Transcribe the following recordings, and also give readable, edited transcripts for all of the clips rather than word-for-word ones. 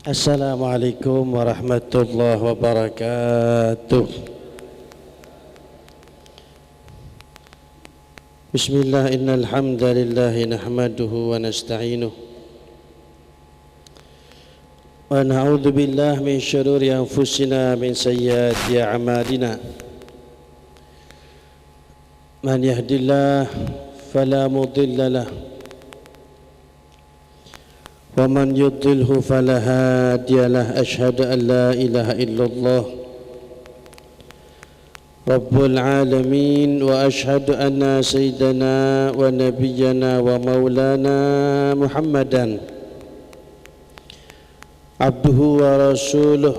Assalamualaikum warahmatullahi wabarakatuh. Bismillah, innal hamdalillah nahmaduhu wa nasta'inuhu wa na'udzu billahi min syururi anfusina min sayyiati a'malina. Man yahdihillahu fala mudilla lahu ومن يضلله فلا هادي له. أشهد أن لا إله إلا الله رب العالمين وأشهد أن سيدنا ونبينا ومولانا محمدا عبده ورسوله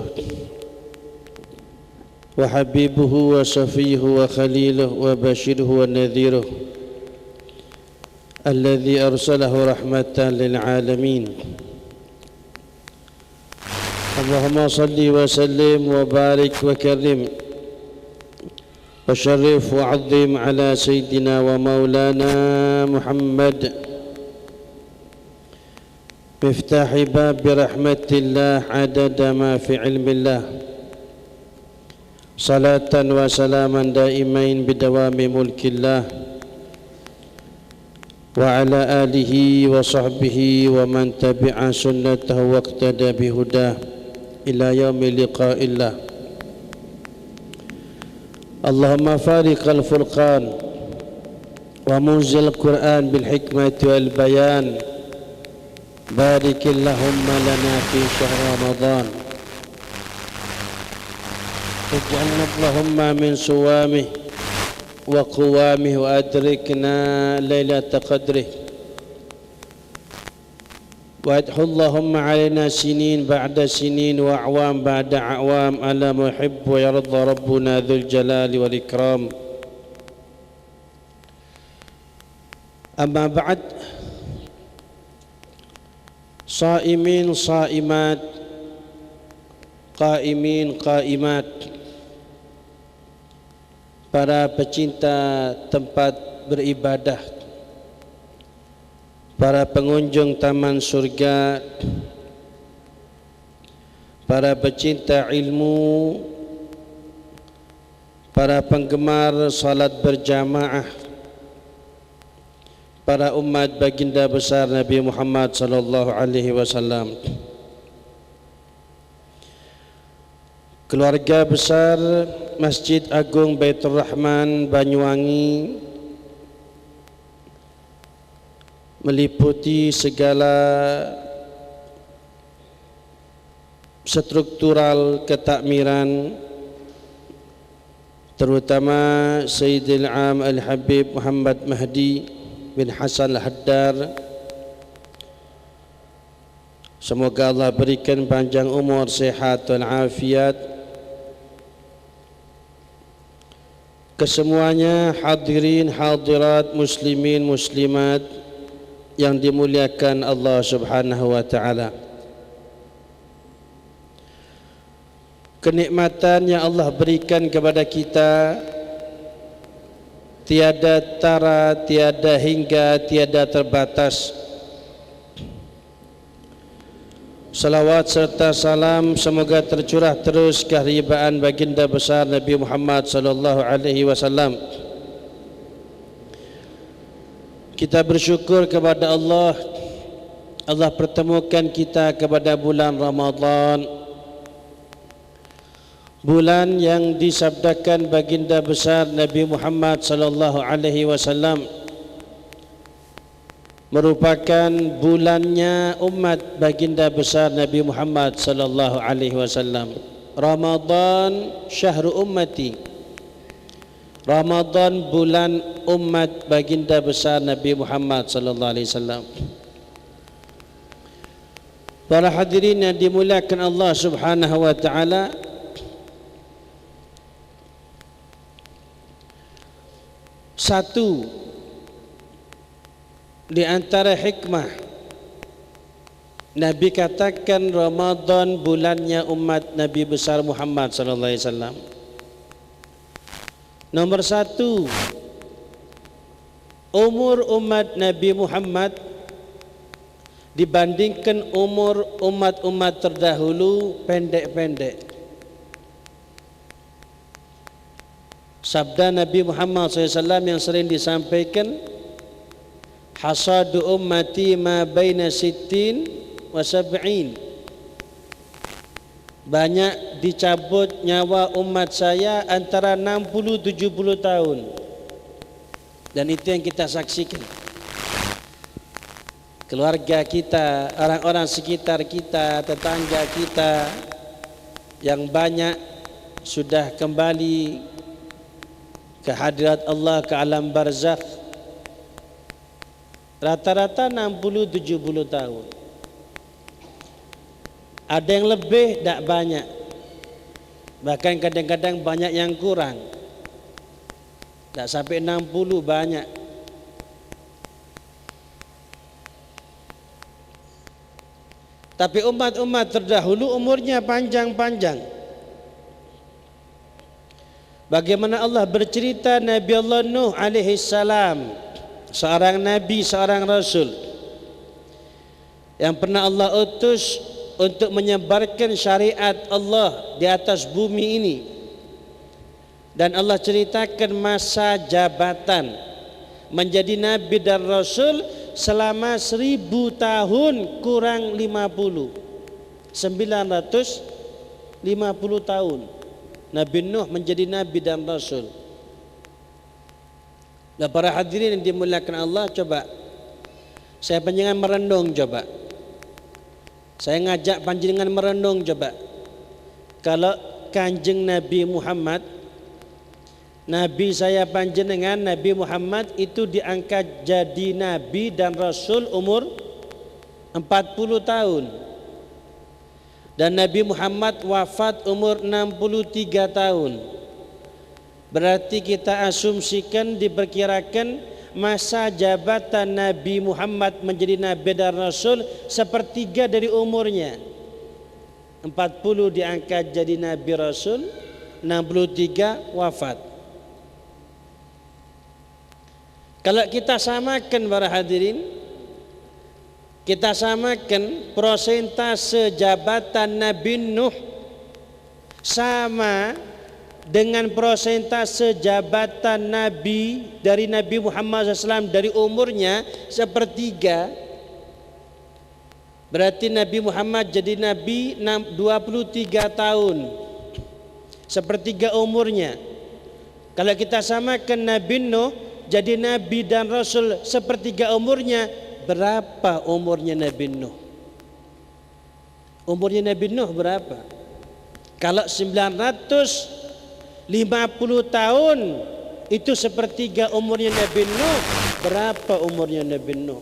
وحبيبه وصفيه وخليله وبشيره ونذيره الذي أرسله رحمة للعالمين. اللهم صل وسلم وبارك وكرم وشرف وعظم على سيدنا ومولانا محمد مفتاح باب رحمة الله عدد ما في علم الله. صلاة وسلاما دائمين بدوام ملك الله وعلى آله وصحبه ومن تبع سنته واقتدى بهداه إلى يوم لقاء الله. اللهم فارق الفرقان ومنزل القرآن بالحكمة والبيان، بارك اللهم لنا في شهر رمضان، اجعلنا اللهم من صوامه وقوامه وأدركنا ليلة قدره، وادخل اللهم علينا سنين بعد سنين وأعوام بعد أعوام على ما يحب ويرضى ربنا ذو الجلال والإكرام. أما بعد، صائمين صائمات، قائمين قائمات, para pecinta tempat beribadah, para pengunjung taman surga, para pecinta ilmu, para penggemar salat berjamaah, para umat baginda besar Nabi Muhammad sallallahu alaihi wasallam, keluarga besar Masjid Agung Baitur Rahman Banyuwangi, meliputi segala struktural ketakmiran, terutama Sayyidil Am Al-Habib Muhammad Mahdi bin Hasan Al-Haddar. Semoga Allah berikan panjang umur, sehat dan afiat. Kesemuanya hadirin hadirat, muslimin muslimat yang dimuliakan Allah Subhanahu wa taala. Kenikmatan yang Allah berikan kepada kita tiada tara, tiada hingga, tiada terbatas. Salawat serta salam semoga tercurah terus keharibaan baginda besar Nabi Muhammad sallallahu alaihi wasallam. Kita bersyukur kepada Allah, Allah pertemukan kita kepada bulan Ramadan, bulan yang disabdakan baginda besar Nabi Muhammad sallallahu alaihi wasallam merupakan bulannya umat baginda besar Nabi Muhammad sallallahu alaihi wasallam. Ramadan syahru ummati, Ramadan bulan umat baginda besar Nabi Muhammad sallallahu alaihi wasallam. Para hadirin yang dimuliakan Allah Subhanahu wa taala, satu di antara hikmah Nabi katakan Ramadan bulannya umat Nabi besar Muhammad sallallahu alaihi wasallam. Nomor satu, umur umat Nabi Muhammad dibandingkan umur umat-umat terdahulu pendek-pendek. Sabda Nabi Muhammad SAW yang sering disampaikan, hasadu ummati ma baina sittin wa sab'in. Banyak dicabut nyawa umat saya antara 60-70 tahun. Dan itu yang kita saksikan. Keluarga kita, orang-orang sekitar kita, tetangga kita yang banyak sudah kembali ke hadirat Allah, ke alam barzakh. Rata-rata 60-70 tahun. Ada yang lebih, tak banyak. Bahkan kadang-kadang banyak yang kurang. Tak sampai 60 banyak. Tapi umat-umat terdahulu umurnya panjang-panjang. Bagaimana Allah bercerita Nabi Allah Nuh alaihi salam, seorang nabi, seorang rasul yang pernah Allah utus untuk menyebarkan syariat Allah di atas bumi ini. Dan Allah ceritakan masa jabatan menjadi nabi dan rasul selama 1000 tahun kurang 50, 950 tahun Nabi Nuh menjadi nabi dan rasul. Nah, para hadirin yang dimuliakan Allah, coba saya panjenengan merenung, coba saya ngajak panjenengan merenung, coba kalau Kanjeng Nabi Muhammad, Nabi saya panjenengan Nabi Muhammad itu diangkat jadi nabi dan rasul umur 40 tahun. Dan Nabi Muhammad wafat umur 63 tahun. Berarti kita asumsikan, diperkirakan masa jabatan Nabi Muhammad menjadi nabi dan rasul sepertiga dari umurnya. 40 diangkat jadi nabi rasul, 63 wafat. Kalau kita samakan para hadirin, kita samakan persentase jabatan Nabi Nuh sama dengan persentase jabatan Nabi dari Nabi Muhammad SAW dari umurnya sepertiga. Berarti Nabi Muhammad jadi Nabi 23 tahun, sepertiga umurnya. Kalau kita samakan Nabi Nuh jadi nabi dan rasul sepertiga umurnya, berapa umurnya Nabi Nuh? Umurnya Nabi Nuh berapa? Kalau 950 tahun itu sepertiga umurnya Nabi Nuh, berapa umurnya Nabi Nuh?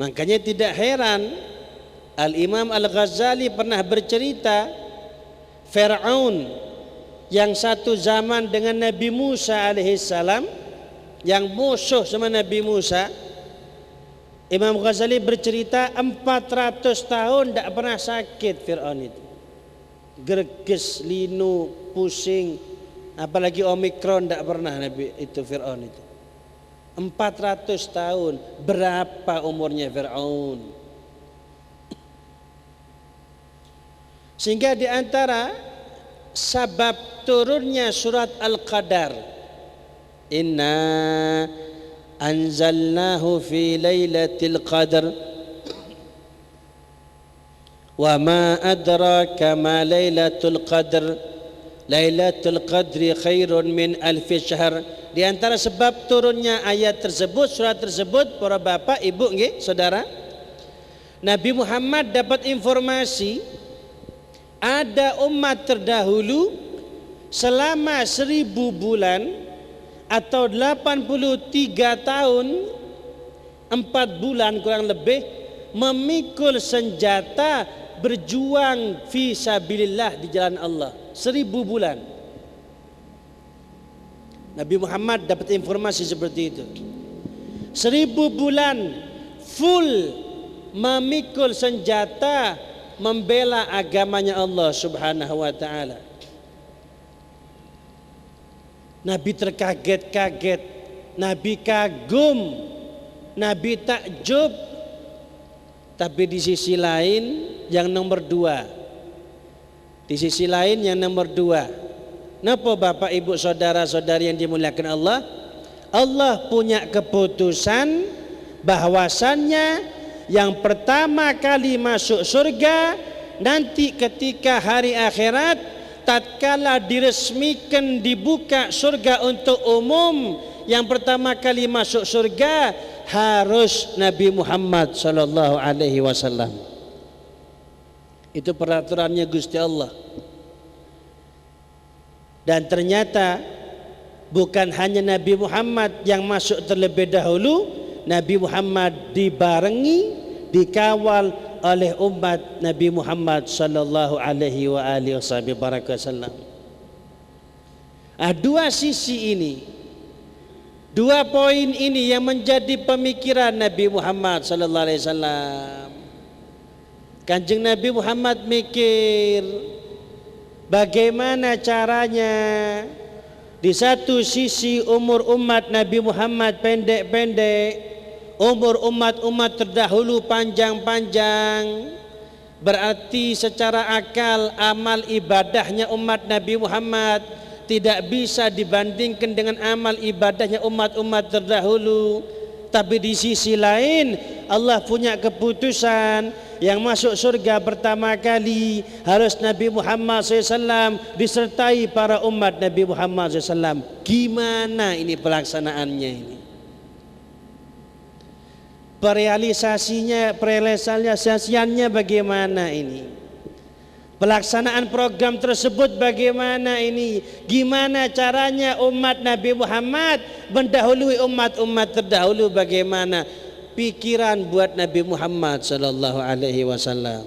Makanya tidak heran Al-Imam Al-Ghazali pernah bercerita, Fir'aun yang satu zaman dengan Nabi Musa alaihissalam, yang musuh sama Nabi Musa, Imam Ghazali bercerita 400 tahun tidak pernah sakit Fir'aun itu. Gerges, linu, pusing, apalagi Omikron tidak pernah Nabi itu Fir'aun itu. 400 tahun, berapa umurnya Fir'aun? Sehingga di antara sebab turunnya surat Al-Qadar, inna anzalnahu fi lailatul qadr wa ma adraka ma lailatul qadr lailatul qadri khairun min alfi syahr. Di antara sebab turunnya ayat tersebut, surat tersebut, para bapak, ibu, nggih, saudara, Nabi Muhammad dapat informasi ada umat terdahulu selama 1000 bulan atau 83 tahun 4 bulan kurang lebih memikul senjata berjuang fi sabilillah di jalan Allah. 1000 bulan Nabi Muhammad dapat informasi seperti itu. 1000 bulan full memikul senjata membela agamanya Allah Subhanahu wa ta'ala. Nabi terkaget-kaget, Nabi kagum Nabi takjub. Tapi di sisi lain yang nomor dua. Di sisi lain yang nomor dua. Napa Bapak Ibu saudara-saudari yang dimuliakan Allah? Allah punya keputusan bahwasannya yang pertama kali masuk surga nanti ketika hari akhirat, tatkala diresmikan dibuka surga untuk umum, yang pertama kali masuk surga harus Nabi Muhammad sallallahu alaihi wasallam. Itu peraturannya Gusti Allah. Dan ternyata bukan hanya Nabi Muhammad yang masuk terlebih dahulu, Nabi Muhammad dibarengi, dikawal oleh umat Nabi Muhammad sallallahu alaihi wasallam. Dua sisi ini, dua poin ini yang menjadi pemikiran Nabi Muhammad sallallahu alaihi wasallam. Kanjeng Nabi Muhammad mikir bagaimana caranya. Di satu sisi umur umat Nabi Muhammad pendek-pendek, umur umat-umat terdahulu panjang-panjang. Berarti secara akal amal ibadahnya umat Nabi Muhammad tidak bisa dibandingkan dengan amal ibadahnya umat-umat terdahulu. Tapi di sisi lain Allah punya keputusan yang masuk surga pertama kali harus Nabi Muhammad SAW disertai para umat Nabi Muhammad SAW. Gimana ini pelaksanaannya ini? Realisasinya bagaimana ini? Pelaksanaan program tersebut bagaimana ini? Gimana caranya umat Nabi Muhammad mendahului umat-umat terdahulu? Bagaimana pikiran buat Nabi Muhammad sallallahu alaihi wasallam?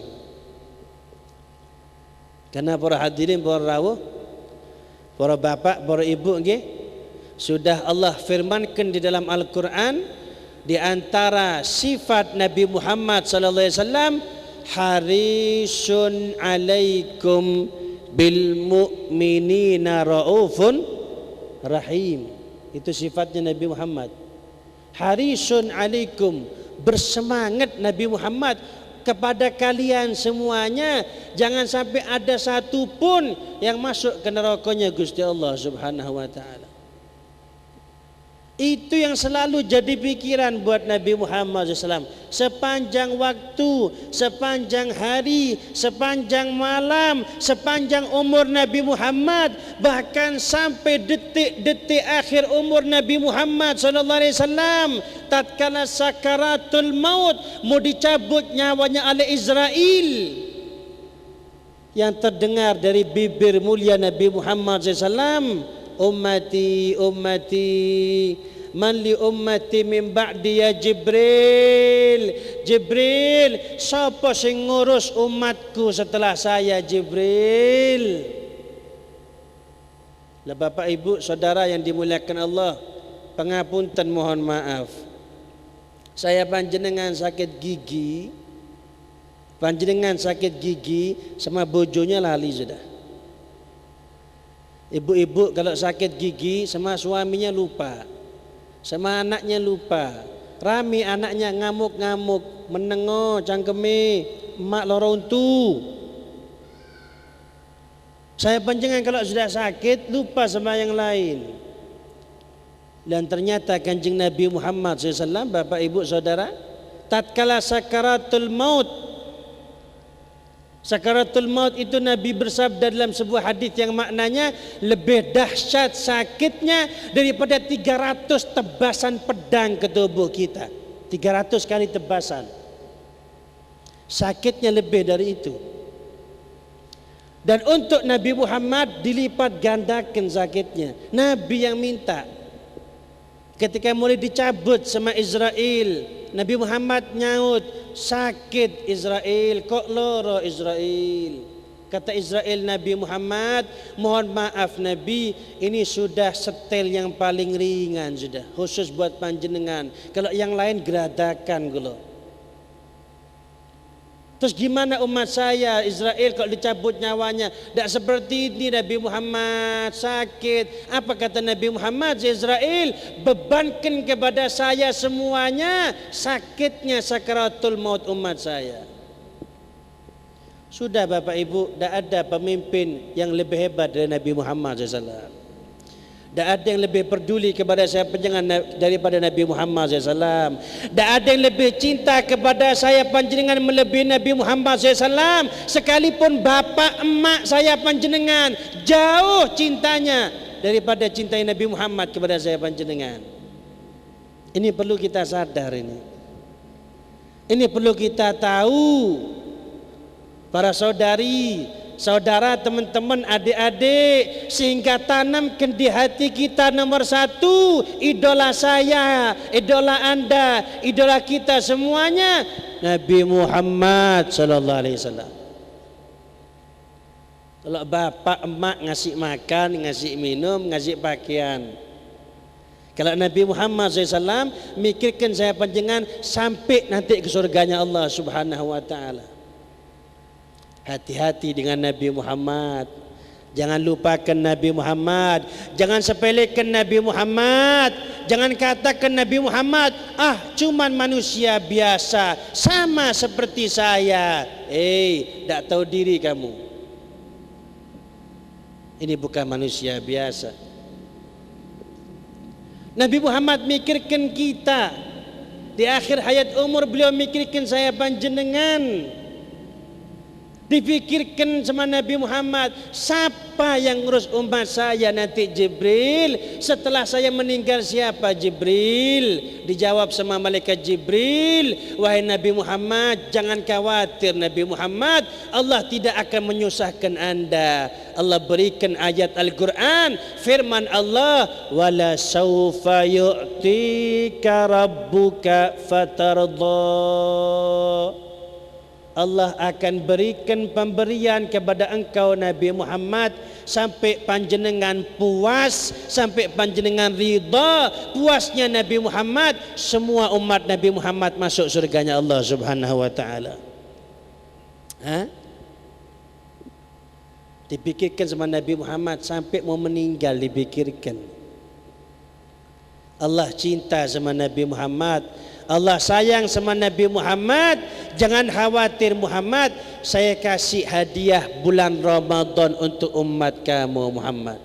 Karena para hadirin, para rawuh, para bapak, para ibu nggih, sudah Allah firmankan di dalam Al-Qur'an di antara sifat Nabi Muhammad sallallahu alaihi wasallam, harisun alaikum bil mu'minina raufun rahim. Itu sifatnya Nabi Muhammad. Harisun alaikum, bersemangat Nabi Muhammad kepada kalian semuanya, jangan sampai ada satu pun yang masuk ke nerakanya Gusti Allah Subhanahu wa taala. Itu yang selalu jadi pikiran buat Nabi Muhammad SAW. Sepanjang waktu, sepanjang hari, sepanjang malam, sepanjang umur Nabi Muhammad, bahkan sampai detik-detik akhir umur Nabi Muhammad SAW, tatkala sakaratul maut, mau dicabut nyawanya oleh Israel, yang terdengar dari bibir mulia Nabi Muhammad SAW, ummati ummati man li ummati min ba'di ya Jibril. Jibril, siapa sing ngurus umatku setelah saya Jibril? Lah Bapak Ibu saudara yang dimuliakan Allah, pangapunten mohon maaf, saya panjenengan sakit gigi, panjenengan sakit gigi sama bojonya lali sudah. Ibu-ibu kalau sakit gigi sama suaminya lupa, sama anaknya lupa. Rami anaknya ngamuk-ngamuk, menengo cangkeme, emak loro untu. Saya panjenengan kalau sudah sakit lupa sama yang lain. Dan ternyata Kanjeng Nabi Muhammad SAW, Bapak Ibu Saudara, tatkala sakaratul maut, sakaratul maut itu Nabi bersabda dalam sebuah hadis yang maknanya lebih dahsyat sakitnya daripada 300 tebasan pedang ke tubuh kita. 300 kali tebasan. Sakitnya lebih dari itu. Dan untuk Nabi Muhammad dilipat gandakan sakitnya. Nabi yang minta. Ketika mulai dicabut sama Israel, Nabi Muhammad nyaut, sakit Israel, kok loro Israel. Kata Israel, Nabi Muhammad, mohon maaf Nabi, ini sudah setel yang paling ringan sudah, khusus buat panjenengan. Kalau yang lain geradakan gitu. Terus gimana umat saya Israel kalau dicabut nyawanya? Tak seperti ini Nabi Muhammad, sakit. Apa kata Nabi Muhammad? Israel, bebankan kepada saya semuanya sakitnya sakaratul maut umat saya. Sudah Bapak Ibu, tak ada pemimpin yang lebih hebat dari Nabi Muhammad SAW. Tak ada yang lebih peduli kepada saya panjenengan daripada Nabi Muhammad SAW. Tak ada yang lebih cinta kepada saya panjenengan melebihi Nabi Muhammad SAW. Sekalipun bapa emak saya panjenengan jauh cintanya daripada cintai Nabi Muhammad kepada saya panjenengan. Ini perlu kita sadar ini. Ini perlu kita tahu. Para saudari, saudara, teman-teman, adik-adik, sehingga tanamkan di hati kita nomor satu, idola saya, idola Anda, idola kita semuanya Nabi Muhammad sallallahu alaihi wasallam. Kalau bapak emak ngasih makan, ngasih minum, ngasih pakaian. Kalau Nabi Muhammad SAW, mikirkan saya panjenengan sampai nanti ke surganya Allah Subhanahu wa taala. Hati-hati dengan Nabi Muhammad. Jangan lupakan Nabi Muhammad. Jangan sepelekan Nabi Muhammad. Jangan katakan Nabi Muhammad, cuman manusia biasa, sama seperti saya. Tak tahu diri kamu. Ini bukan manusia biasa. Nabi Muhammad mikirkan kita. Di akhir hayat umur beliau mikirkan saya panjenengan. Dipikirkan sama Nabi Muhammad, siapa yang ngurus umat saya nanti? Jibril. Setelah saya meninggal siapa? Jibril. Dijawab sama malaikat Jibril, wahai Nabi Muhammad, jangan khawatir Nabi Muhammad, Allah tidak akan menyusahkan Anda. Allah berikan ayat Al-Quran, firman Allah, wala sawfa yu'tika rabbuka fatardha. Allah akan berikan pemberian kepada engkau Nabi Muhammad sampai panjenengan puas, sampai panjenengan ridha. Puasnya Nabi Muhammad, semua umat Nabi Muhammad masuk surganya Allah Subhanahu wa taala. Dipikirkan sama Nabi Muhammad sampai mau meninggal dipikirkan. Allah cinta sama Nabi Muhammad, Allah sayang sama Nabi Muhammad. Jangan khawatir Muhammad, saya kasih hadiah bulan Ramadan untuk umat kamu Muhammad.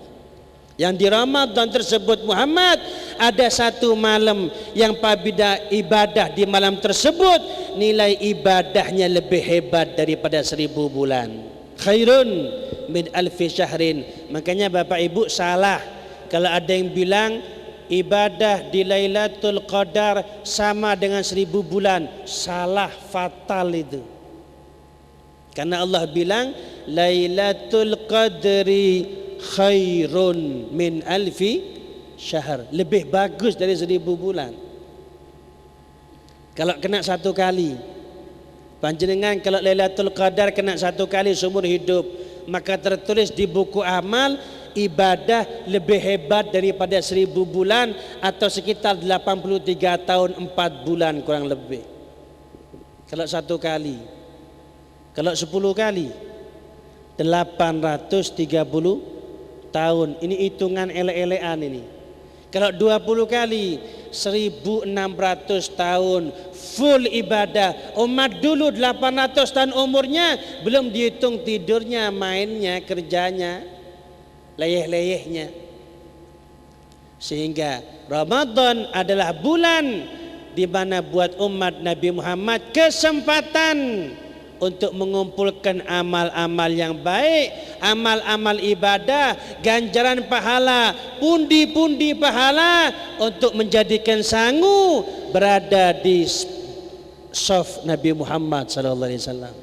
Yang di Ramadan tersebut Muhammad, ada satu malam yang apabila ibadah di malam tersebut nilai ibadahnya lebih hebat daripada 1000 bulan. Khairun min alfi syahrin. Makanya Bapak Ibu salah kalau ada yang bilang ibadah di Lailatul Qadar sama dengan 1000 bulan. Salah fatal itu. Karena Allah bilang Lailatul Qadri khairun min alfi syahr. Lebih bagus dari 1000 bulan. Kalau kena satu kali, panjenengan kalau Lailatul Qadar kena satu kali seumur hidup, maka tertulis di buku amal ibadah lebih hebat daripada 1000 bulan atau sekitar 83 tahun 4 bulan kurang lebih. Kalau satu kali. Kalau 10 kali 830 tahun. Ini hitungan ele-elean ini. Kalau 20 kali 1600 tahun full ibadah. Umat dulu 800 tahun umurnya, belum dihitung tidurnya, mainnya, kerjanya, leyeh-leyehnya. Sehingga Ramadan adalah bulan di mana buat umat Nabi Muhammad kesempatan untuk mengumpulkan amal-amal yang baik, amal-amal ibadah, ganjaran pahala, pundi-pundi pahala untuk menjadikan sangu berada di saf Nabi Muhammad sallallahu alaihi wasallam.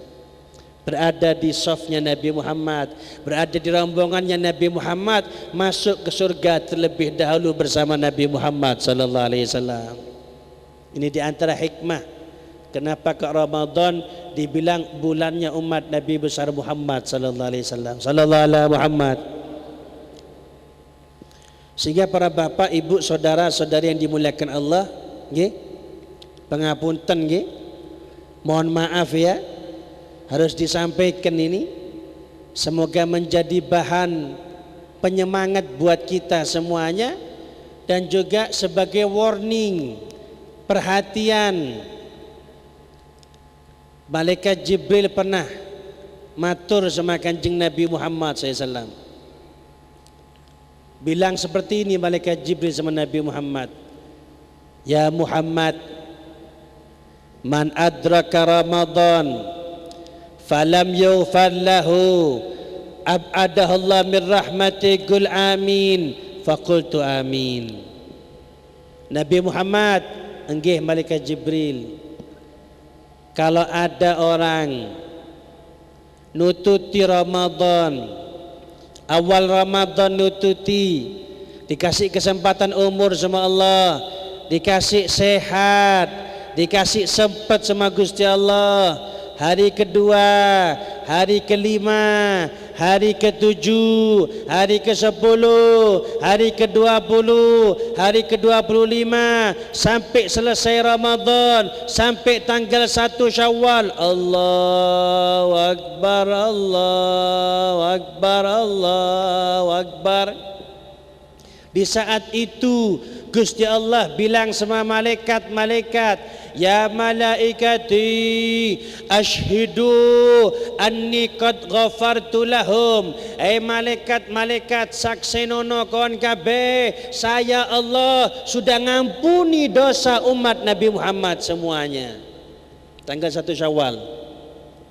Berada di safnya Nabi Muhammad, berada di rombongannya Nabi Muhammad, masuk ke surga terlebih dahulu bersama Nabi Muhammad sallallahu alaihi wasallam. Ini di antara hikmah kenapa ke Ramadan dibilang bulannya umat Nabi besar Muhammad sallallahu alaihi wasallam. Sallallahu alaihi Muhammad. Sehingga para bapak, ibu, saudara-saudari yang dimuliakan Allah, nggih. Pangapunten nggih. Mohon maaf ya. harus disampaikan ini, semoga menjadi bahan penyemangat buat kita semuanya, dan juga sebagai warning, perhatian. Malaikat Jibril pernah matur sama Kanjeng Nabi Muhammad SAW. Bilang seperti ini Malaikat Jibril sama Nabi Muhammad, ya Muhammad, man adraka Ramadan falam yughfar lahu ab'adahullah min rahmati qul amin, faqultu amin. Nabi Muhammad, enggih Malaikat Jibril, kalau ada orang nututi Ramadan, awal Ramadan nututi, dikasih kesempatan umur sama Allah, dikasih sehat, dikasih sempat sama Gusti Allah, hari kedua, hari kelima, hari ketujuh, hari ke-10, hari ke-20, hari ke-25, sampai selesai Ramadan, sampai tanggal 1 Syawal. Allahu Akbar, Allahu Akbar, Allahu Akbar. Di saat itu Gusti Allah bilang sama malaikat-malaikat, ya malaikati ashhidu anni qad ghafartu lahum. Malaikat-malaikat saksenono kon kabeh, saya Allah sudah ngampuni dosa umat Nabi Muhammad semuanya. Tanggal 1 Syawal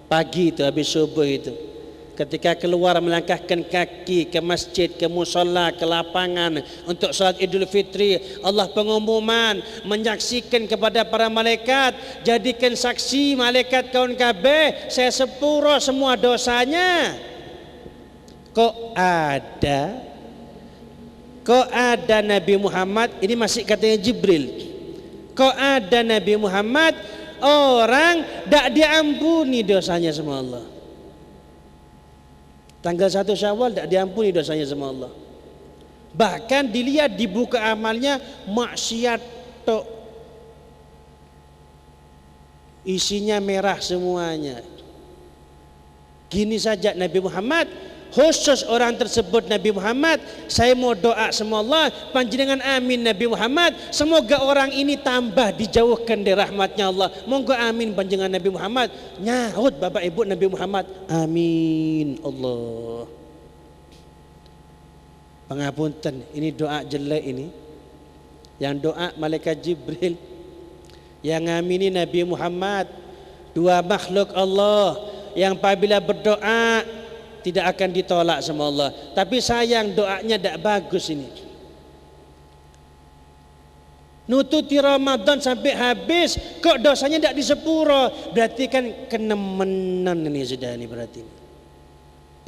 pagi itu, habis subuh itu, ketika keluar melangkahkan kaki ke masjid, ke musola, ke lapangan untuk salat Idul Fitri, Allah pengumuman menyaksikan kepada para malaikat, jadikan saksi malaikat kaun kabeh, saya sepuro semua dosanya. Kok ada Nabi Muhammad, ini masih katanya Jibril, kok ada Nabi Muhammad orang tak diampuni dosanya sama Allah. Tanggal 1 Syawal tak diampuni dosanya sama Allah. Bahkan dilihat di buku amalnya maksiat tok, isinya merah semuanya. Gini saja Nabi Muhammad, khusus orang tersebut Nabi Muhammad, saya mau doa sama Allah, panjenengan amin Nabi Muhammad, semoga orang ini tambah dijauhkan dari rahmatnya Allah. Monggo amin panjenengan Nabi Muhammad. Nyaut Bapak Ibu Nabi Muhammad, amin Allah. Pengapunten, ini doa jelek ini. Yang doa malaikat Jibril, yang amini Nabi Muhammad, dua makhluk Allah yang apabila berdoa tidak akan ditolak sama Allah. Tapi sayang doanya tidak bagus ini. Nututi Ramadan sampai habis, kok dosanya tidak disepuro, berarti kan kenemenan ini sudah, ini berarti.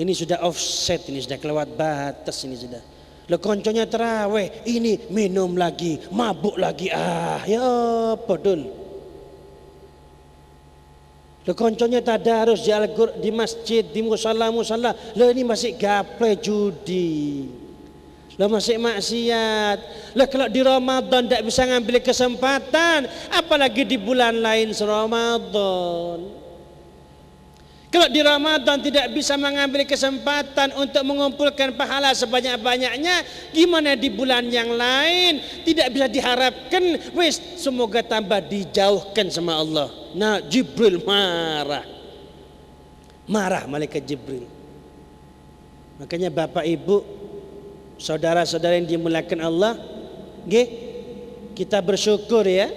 Ini sudah offset, ini sudah kelewat batas, ini sudah. Lo konconya terawih, ini minum lagi, mabuk lagi, ya podul. Lo konconya tadarus di masjid, di musala, lo ini masih gaple judi, lo masih maksiat. Lo kalau di Ramadan tidak bisa ngambil kesempatan, apalagi di bulan lain Ramadan. Kalau di Ramadan tidak bisa mengambil kesempatan untuk mengumpulkan pahala sebanyak-banyaknya, gimana di bulan yang lain? Tidak bisa diharapkan, wis semoga tambah dijauhkan sama Allah. Nah, Jibril marah malaikat Jibril. Makanya Bapak Ibu, saudara-saudara yang dimuliakan Allah, kita bersyukur ya,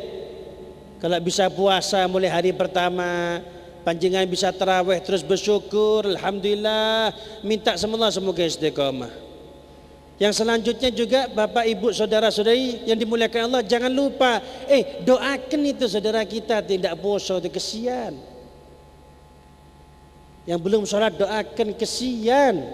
kalau bisa puasa mulai hari pertama, panjenengan bisa tarawih terus bersyukur, alhamdulillah, minta sama Allah semoga istiqamah. Yang selanjutnya juga Bapak Ibu saudara-saudari yang dimuliakan Allah, jangan lupa doakan itu saudara kita tidak puasa, itu kesian. Yang belum sholat doakan, kesian.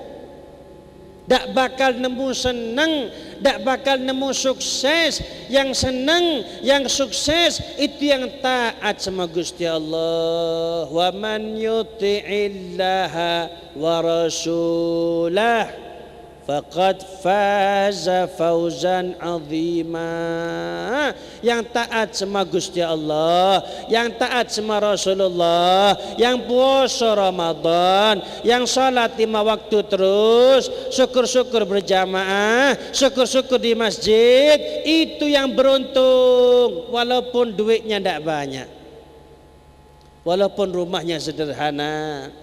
Tak bakal nemu senang, tak bakal nemu sukses. Yang senang, yang sukses itu yang taat sama Gusti Allah. Wa man yuti'illaha wa rasulah faqad faza fauzan azima. Yang taat sama Gusti Allah, yang taat sama Rasulullah, yang puasa Ramadan, yang salat 5 waktu terus, syukur-syukur berjamaah, syukur-syukur di masjid, itu yang beruntung. Walaupun duitnya tidak banyak, walaupun rumahnya sederhana,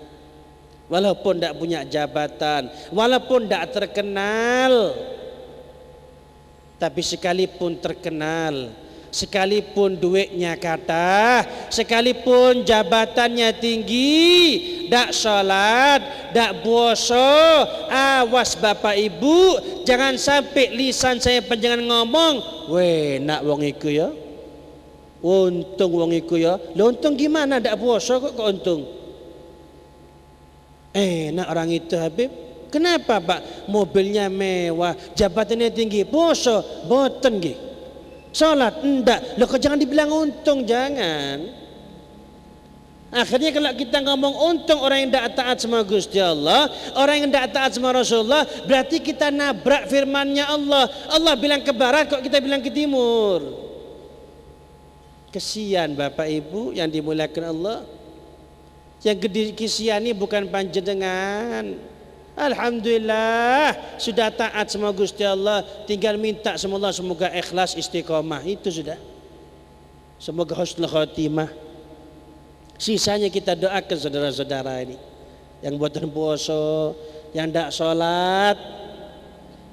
walaupun tidak punya jabatan, walaupun tidak terkenal, tapi sekalipun terkenal, sekalipun duitnya kata, sekalipun jabatannya tinggi, tidak salat, tidak puasa, awas Bapak Ibu, jangan sampai lisan saya panjangan ngomong, weh nak wong iku ya, untung wong iku ya. Lo untung gimana, tidak puasa kok untung? Nak orang itu Habib, kenapa Pak? Mobilnya mewah, jabatannya tinggi, puasa boten nggih, salat enggak. Lo kok jangan dibilang untung, jangan. Akhirnya kalau kita ngomong untung orang yang tidak taat sama Gusti Allah, orang yang tidak taat sama Rasulullah, berarti kita nabrak firman-Nya Allah. Allah bilang ke barat, kok kita bilang ke timur. Kesian Bapak Ibu yang dimuliakan Allah. Yang kesian ini bukan panjenengan. Alhamdulillah sudah taat sama Gusti Allah, tinggal minta sama Allah semoga ikhlas istiqomah, itu sudah. Semoga husnul khotimah. Sisanya kita doakan saudara-saudara ini yang buatan puasa, yang tidak sholat,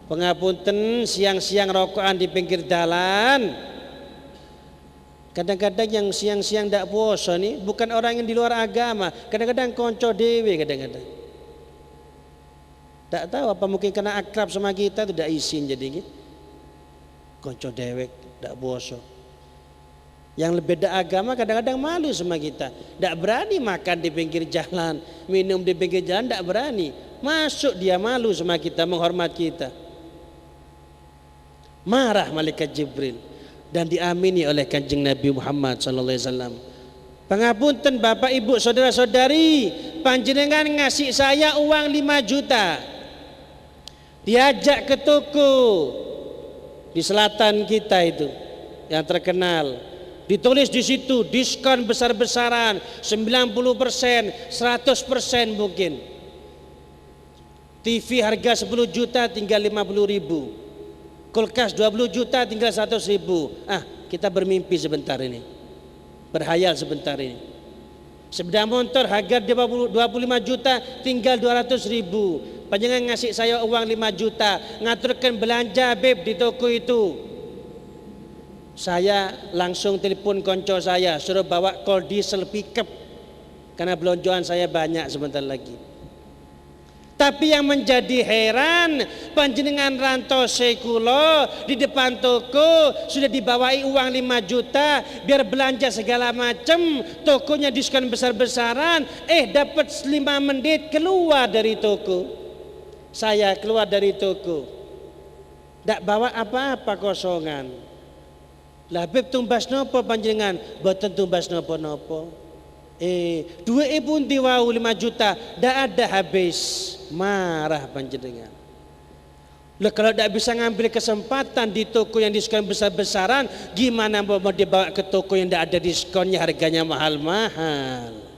pengapunten siang-siang rokokan di pinggir jalan. Kadang-kadang yang siang-siang tidak puasa nih bukan orang yang di luar agama, kadang-kadang konco dewe, kadang-kadang tak tahu apa mungkin karena akrab sama kita tidak izin jadi gitu. Konco dewek tidak puasa. Yang beda agama kadang-kadang malu sama kita, tidak berani makan di pinggir jalan, minum di pinggir jalan, tidak berani masuk, dia malu sama kita, menghormat kita. Marah malaikat Jibril dan diamini oleh Kanjeng Nabi Muhammad sallallahu alaihi wasallam. Pangapunten Bapak Ibu saudara-saudari, panjenengan ngasih saya uang 5 juta. Diajak ke toko di selatan kita itu yang terkenal. Ditulis di situ diskon besar-besaran 90%, 100% mungkin. TV harga 10 juta tinggal 50 ribu. Kulkas 20 juta tinggal 100 ribu. Kita bermimpi sebentar ini, berhayal sebentar ini. Sepeda motor harga 25 juta tinggal 200 ribu. Panjangan ngasih saya uang 5 juta, ngaturkan belanja Beb di toko itu. Saya langsung telepon konco saya, suruh bawa kol diesel pickup, karena belonjoan saya banyak sebentar lagi. Tapi yang menjadi heran, panjenengan rantau sekulo di depan toko sudah dibawai uang 5 juta biar belanja segala macam, tokonya diskon besar-besaran, dapat 5 menit keluar dari toko. Saya keluar dari toko, tidak bawa apa-apa, kosongan. Lah Beb tumbas nopo panjenengan? Boten tumbas nopo-nopo. Duit pun diwau 5 juta, tidak ada habis. Marah panjenengan. Lah kalau tidak bisa ngambil kesempatan di toko yang diskon besar-besaran, gimana mau dibawa ke toko yang tidak ada diskonnya, harganya mahal-mahal?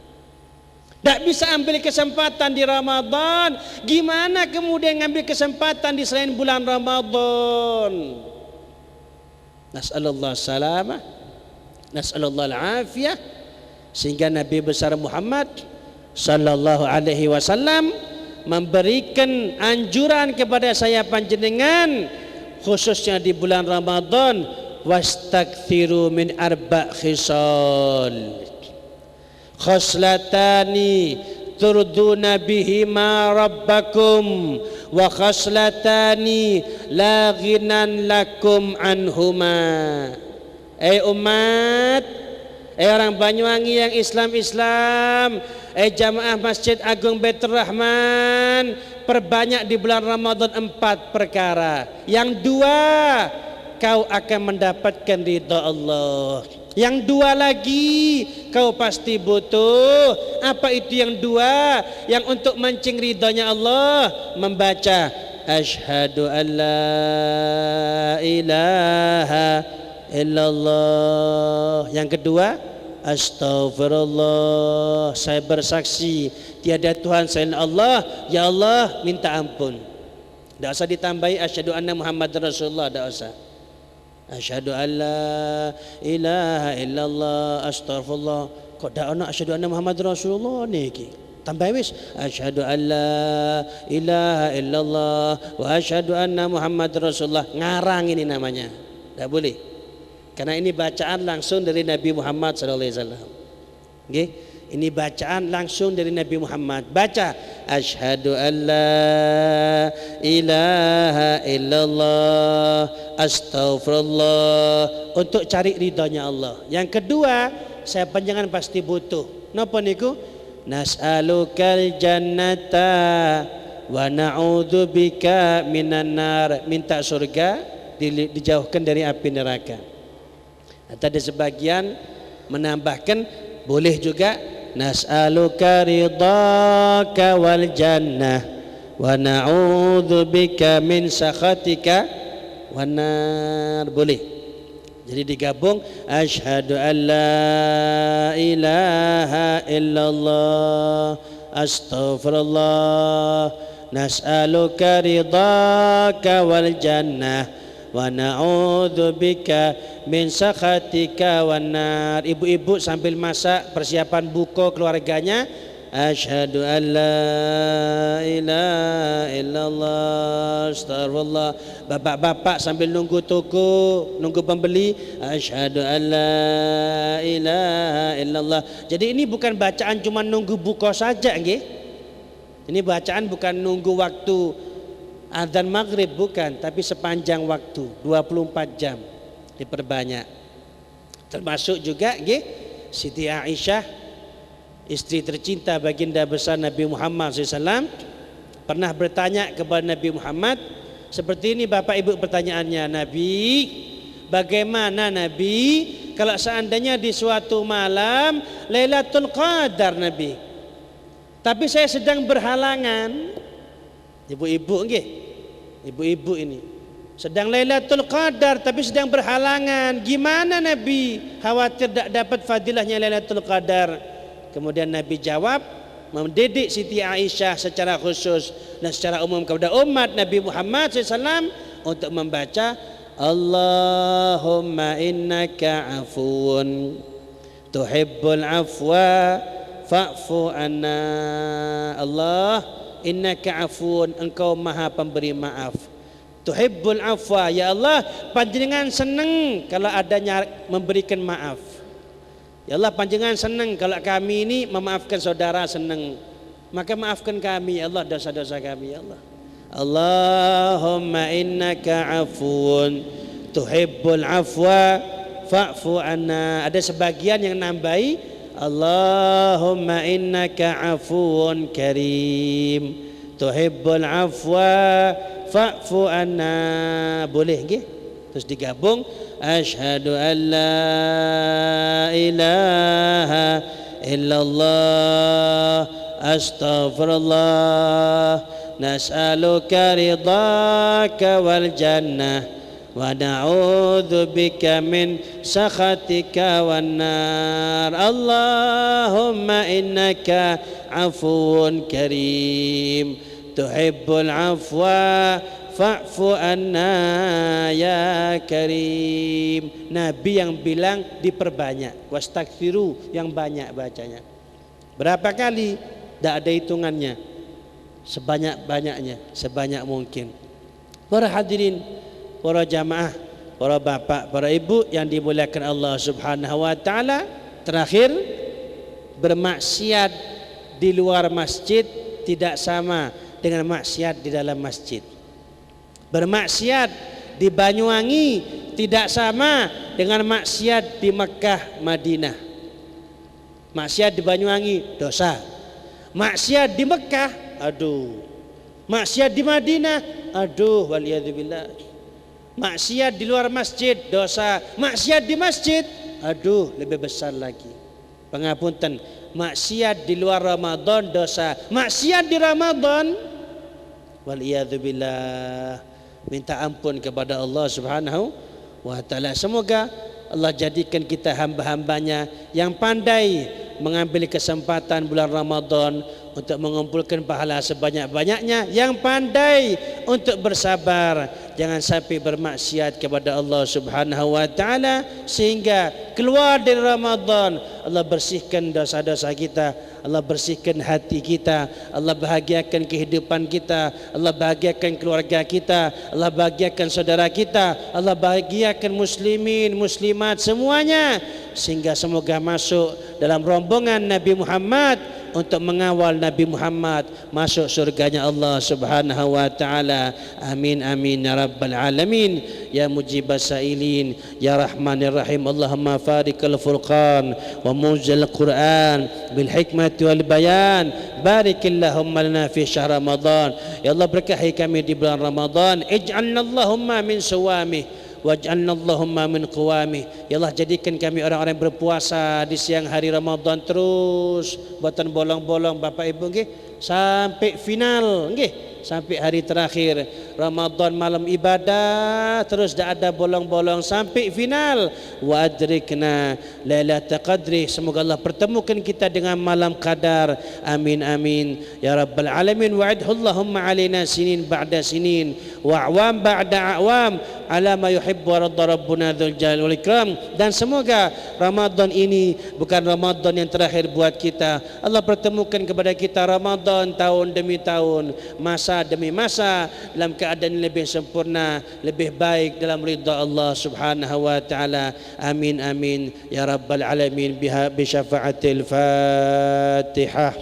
Tidak bisa ambil kesempatan di Ramadan, gimana kemudian ngambil kesempatan di selain bulan Ramadan? Nas'alullah salamah, nas'alullah al-afiyah. Sehingga Nabi besar Muhammad sallallahu alaihi wasallam memberikan anjuran kepada saya panjenengan, khususnya di bulan Ramadan, wastakthiru min 4 khisal, khoslatani turduna bihima rabbakum, wa khoslatani la ghinan lakum anhuma. Umat, orang Banyuwangi yang Islam, jamaah Masjid Agung Baitur Rahman, perbanyak di bulan Ramadan 4 perkara. Yang 2, kau akan mendapatkan ridha Allah. Yang 2 lagi, kau pasti butuh. Apa itu yang 2? Yang untuk mancing ridhonya Allah, membaca asyhadu an la ilaha illallah. Yang kedua, astaghfirullah, saya bersaksi tiada Tuhan selain Allah. Ya Allah, minta ampun. Tidak usah ditambahi asyhadu anna Muhammad Rasulullah, tidak usah. Asyhadu an la ilaha illallah, astaghfirullah. Kok dak ana asyhadu anna Muhammad Rasulullah niki? Tambah wis asyhadu an la ilaha illallah wa asyhadu anna Muhammad Rasulullah. Ngarang ini namanya. Tidak boleh. Karena ini bacaan langsung dari Nabi Muhammad sallallahu alaihi wasallam. Nggih? Ini bacaan langsung dari Nabi Muhammad. Baca asyhadu an la ilaha illallah, astaghfirullah, untuk cari ridhonya Allah. Yang kedua, saya panjangan pasti butuh. Napa niku? Nas'alukal jannata wa na'udzubika minan nar. Minta surga, dijauhkan dari api neraka. Atau ada sebagian menambahkan boleh juga nas'aluka ridhaka wal jannah wa na'udzubika min sakhatika wan nar. Boleh. Jadi digabung asyhadu an la ilaha illallah, astaghfirullah, nas'aluka ridhaka wal jannah wa na'udzubika min sakhatika wan nar. Ibu-ibu sambil masak persiapan buka keluarganya, asyhadu an la ilaha illallah, astaghfirullah. Bapak-bapak sambil nunggu toko, nunggu pembeli, asyhadu an la ilaha illallah. Jadi ini bukan bacaan cuma nunggu buka saja nggih. Ini bacaan bukan nunggu waktu azan maghrib, bukan, tapi sepanjang waktu 24 jam diperbanyak. Termasuk juga nggih Siti Aisyah, istri tercinta baginda besar Nabi Muhammad SAW, pernah bertanya kepada Nabi Muhammad seperti ini. Bapak ibu pertanyaannya, Nabi, bagaimana Nabi kalau seandainya di suatu malam Lailatul Qadar Nabi, tapi saya sedang berhalangan. Ibu-ibu nggih, ibu-ibu ini sedang Lailatul Qadar tapi sedang berhalangan. Gimana Nabi? Khawatir tidak dapat fadilahnya Lailatul Qadar. Kemudian Nabi jawab, mendidik Siti Aisyah secara khusus dan secara umum kepada umat Nabi Muhammad SAW untuk membaca Allahumma innaka afuun tuhibbul afwa fa'fu anna. Allah, innaka afuun, engkau maha pemberi maaf. Tuhibbul afwa, ya Allah panjenengan senang kalau adanya memberikan maaf. Ya Allah panjenengan senang kalau kami ini memaafkan saudara, senang. Maka maafkan kami ya Allah dosa-dosa kami ya Allah. Allahumma innaka afuun tuhibbul afwa fa'fu anna. Ada sebagian yang nambahi Allahumma innaka afuun karim tuhibbul afwa fa'fu anna. Boleh nggih? Terus digabung asyhadu an la ilaha illallah, astaghfirullah, nas'aluka ridhaka wal jannah wa na'udzubika min sakhatika wan nar. Allahumma innaka afuwun karim tuhibbul afwa fa'fu anna ya karim. Nabi yang bilang diperbanyak, wastaghfiru yang banyak bacanya. Berapa kali? Tidak ada hitungannya. Sebanyak-banyaknya, sebanyak mungkin. Para hadirin, para jamaah, para bapak, para ibu yang dimuliakan Allah Subhanahu wa taala, terakhir, bermaksiat di luar masjid tidak sama dengan maksiat di dalam masjid. Bermaksiat di Banyuwangi tidak sama dengan maksiat di Mekah, Madinah. Maksiat di Banyuwangi dosa. Maksiat di Mekah, aduh. Maksiat di Madinah, aduh, waliyadzubillah. Maksiat di luar masjid dosa. Maksiat di masjid, aduh, lebih besar lagi. Pengapunten, maksiat di luar Ramadan dosa. Maksiat di Ramadan Waliyadzubillah. Minta ampun kepada Allah Subhanahu wa taala. Semoga Allah jadikan kita hamba-hambanya yang pandai mengambil kesempatan bulan Ramadan untuk mengumpulkan pahala sebanyak-banyaknya, yang pandai untuk bersabar, jangan sampai bermaksiat kepada Allah Subhanahu wa taala, sehingga keluar dari Ramadan Allah bersihkan dosa-dosa kita, Allah bersihkan hati kita, Allah bahagiakan kehidupan kita, Allah bahagiakan keluarga kita, Allah bahagiakan saudara kita, Allah bahagiakan muslimin, muslimat semuanya, sehingga semoga masuk dalam rombongan Nabi Muhammad untuk mengawal Nabi Muhammad masuk surganya Allah Subhanahu wa taala. Amin amin ya rabbal alamin. Ya mujibas sailin, ya rahmanir rahim. Allahumma farikal furqan wa munzil Quran bil hikmati wal bayan. Barikillahumma lana fi syahr Ramadan. Ya Allah, berkahi kami di bulan Ramadan. Ij'alna Allahumma min suwamih waj'alna Allahumma min qawamih. Ya Allah, jadikan kami orang-orang berpuasa di siang hari Ramadan terus, buatan bolong-bolong Bapak Ibu nggih, sampai final nggih, sampai hari terakhir Ramadan, malam ibadah terus, dah ada bolong-bolong sampai final. Wa adrikna lailatul qadri, semoga Allah pertemukan kita dengan malam qadar. Amin amin ya rabbal alamin. Wa'idhullahumma alaina sinin ba'da sinin wa a'wam ba'da a'wam ala ma yuhibbu wa radda rabbuna dzul jalali wal ikram. Dan semoga Ramadan ini bukan Ramadan yang terakhir buat kita. Allah pertemukan kepada kita Ramadan tahun demi tahun, masa demi masa, dalam keadaan lebih sempurna, lebih baik dalam ridha Allah Subhanahu wa taala. Amin amin ya rabbal alamin. Bi syafaatil Fatihah.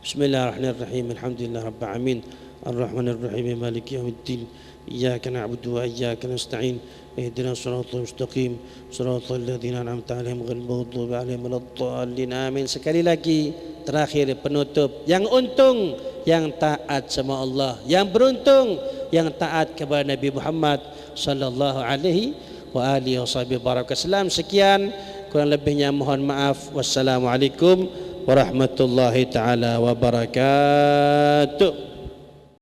Bismillahirrahmanirrahim. Alhamdulillah rabbil alamin. Arrahmanir rahim. Maliki yaumiddin. Iyyaka na'budu wa iyyaka nasta'in. Ihdinas siratal mustaqim. Siratal ladzina an'amta 'alaihim ghairil maghdubi 'alaihim waladdallin. Amin. Sekali lagi terakhir penutup, yang untung yang taat sama Allah, yang beruntung yang taat kepada Nabi Muhammad sallallahu alaihi wa alihi wasallam. Sekian, kurang lebihnya mohon maaf. Wassalamualaikum warahmatullahi taala wabarakatuh.